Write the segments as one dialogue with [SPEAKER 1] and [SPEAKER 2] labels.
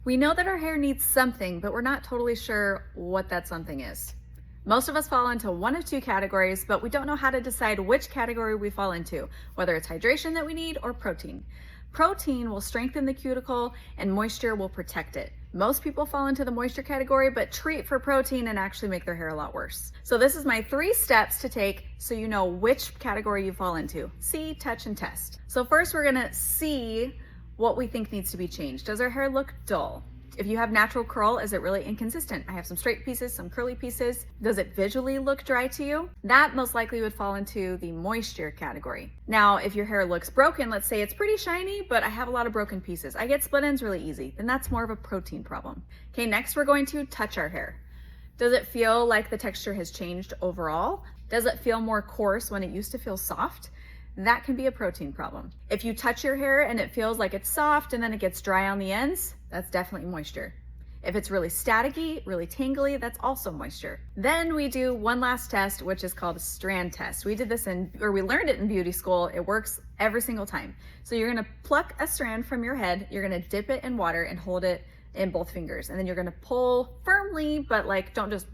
[SPEAKER 1] We know that our hair needs something, but we're not totally sure what that something is. Most of us fall into one of two categories, but we don't know how to decide which category we fall into, whether it's hydration that we need or protein. Protein will strengthen the cuticle and moisture will protect it. Most people fall into the moisture category, but treat for protein and actually make their hair a lot worse. So this is my 3 steps to take so you know which category you fall into. See, touch, and test. So first we're gonna see what we think needs to be changed. Does our hair look dull? If you have natural curl, is it really inconsistent? I have some straight pieces, some curly pieces. Does it visually look dry to you? That most likely would fall into the moisture category. Now, if your hair looks broken, let's say it's pretty shiny, but I have a lot of broken pieces. I get split ends really easy, then that's more of a protein problem. Okay, next we're going to touch our hair. Does it feel like the texture has changed overall? Does it feel more coarse when it used to feel soft? That can be a protein problem. If you touch your hair and it feels like it's soft and then it gets dry on the ends, that's definitely moisture. If it's really staticky, really tangly, that's also moisture. Then we do one last test, which is called a strand test. We learned it in beauty school. It works every single time. So you're gonna pluck a strand from your head, you're gonna dip it in water and hold it in both fingers. And then you're gonna pull firmly, but don't just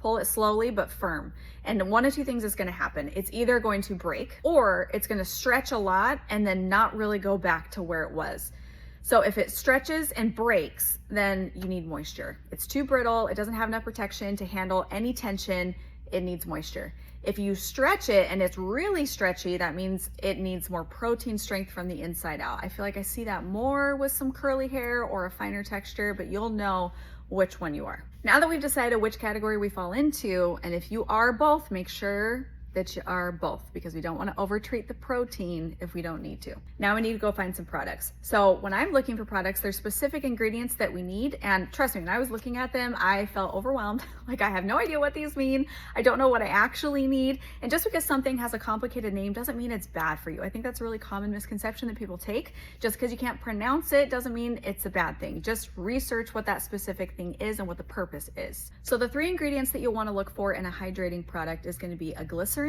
[SPEAKER 1] pull it slowly but firm. And one of two things is gonna happen. It's either going to break or it's gonna stretch a lot and then not really go back to where it was. So if it stretches and breaks, then you need moisture. It's too brittle, it doesn't have enough protection to handle any tension, it needs moisture. If you stretch it and it's really stretchy, that means it needs more protein strength from the inside out. I feel like I see that more with some curly hair or a finer texture, but you'll know which one you are. Now that we've decided which category we fall into, and if you are both, make sure that you are both, because we don't want to overtreat the protein if we don't need to. Now we need to go find some products. So when I'm looking for products, there's specific ingredients that we need, and trust me, when I was looking at them, I felt overwhelmed. Like, I have no idea what these mean. I don't know what I actually need. And just because something has a complicated name doesn't mean it's bad for you. I think that's a really common misconception that people take. Just because you can't pronounce it doesn't mean it's a bad thing. Just research what that specific thing is and what the purpose is. So the 3 ingredients that you'll want to look for in a hydrating product is going to be a glycerin,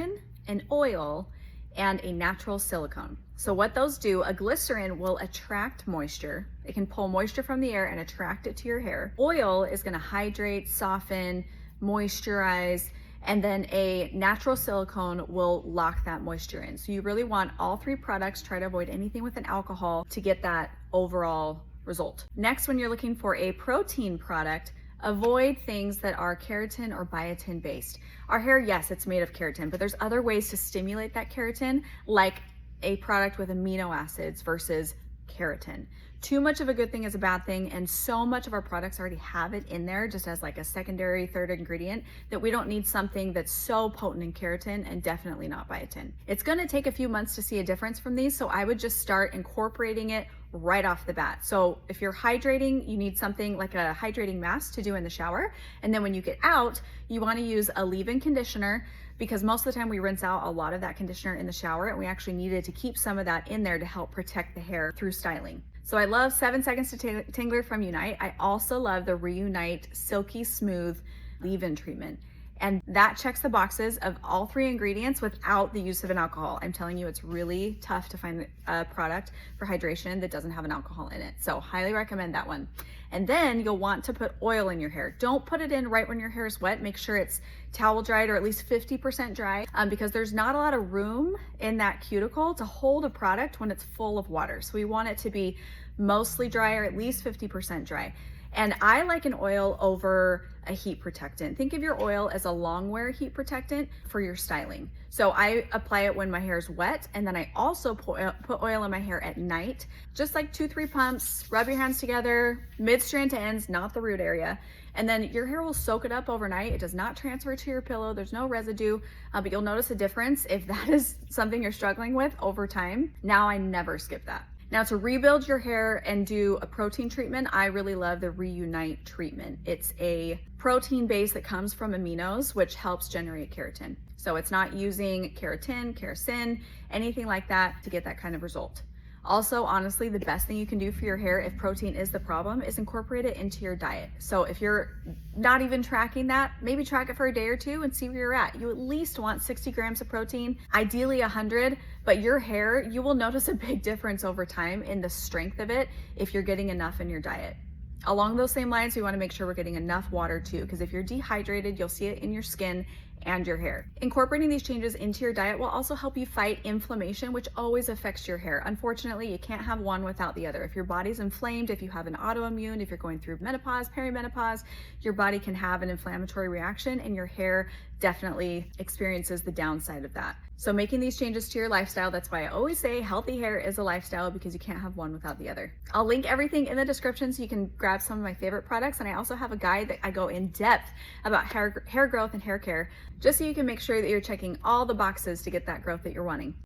[SPEAKER 1] an oil, and a natural silicone. So what those do, a glycerin will attract moisture. It can pull moisture from the air and attract it to your hair. Oil is gonna hydrate, soften, moisturize, and then a natural silicone will lock that moisture in. So you really want all 3 products. Try to avoid anything with an alcohol to get that overall result. Next, when you're looking for a protein product, avoid things that are keratin or biotin based. Our hair, yes, it's made of keratin, but there's other ways to stimulate that keratin, like a product with amino acids versus keratin. Too much of a good thing is a bad thing, and so much of our products already have it in there just as like a secondary, third ingredient, that we don't need something that's so potent in keratin and definitely not biotin. It's gonna take a few months to see a difference from these, so I would just start incorporating it right off the bat. So if you're hydrating, you need something like a hydrating mask to do in the shower. And then when you get out, you wanna use a leave-in conditioner, because most of the time we rinse out a lot of that conditioner in the shower, and we actually needed to keep some of that in there to help protect the hair through styling. So I love 7 Seconds to Tangler from Unite. I also love the Reunite Silky Smooth leave-in treatment. And that checks the boxes of all 3 ingredients without the use of an alcohol. I'm telling you, it's really tough to find a product for hydration that doesn't have an alcohol in it. So highly recommend that one. And then you'll want to put oil in your hair. Don't put it in right when your hair is wet. Make sure it's towel dried or at least 50% dry, because there's not a lot of room in that cuticle to hold a product when it's full of water. So we want it to be mostly dry or at least 50% dry. And I like an oil over a heat protectant. Think of your oil as a long wear heat protectant for your styling. So I apply it when my hair is wet, and then I also put oil in my hair at night, just like 2-3 pumps. Rub your hands together, mid-strand to ends, not the root area. And then your hair will soak it up overnight. It does not transfer to your pillow. There's no residue, but you'll notice a difference if that is something you're struggling with over time. Now I never skip that. Now, to rebuild your hair and do a protein treatment, I really love the Reunite treatment. It's a protein base that comes from aminos, which helps generate keratin. So it's not using keratin, anything like that to get that kind of result. Also, honestly, the best thing you can do for your hair if protein is the problem is incorporate it into your diet. So if you're not even tracking that, maybe track it for a day or 2 and see where you're at. You at least want 60 grams of protein, ideally 100, but your hair, you will notice a big difference over time in the strength of it if you're getting enough in your diet. Along those same lines, we want to make sure we're getting enough water too, because if you're dehydrated, you'll see it in your skin and your hair. Incorporating these changes into your diet will also help you fight inflammation, which always affects your hair. Unfortunately, you can't have one without the other. If your body's inflamed, if you have an autoimmune, if you're going through menopause, perimenopause, your body can have an inflammatory reaction, and your hair definitely experiences the downside of that. So making these changes to your lifestyle, that's why I always say healthy hair is a lifestyle, because you can't have one without the other. I'll link everything in the description so you can grab some of my favorite products, and I also have a guide that I go in depth about hair growth and hair care, just so you can make sure that you're checking all the boxes to get that growth that you're wanting.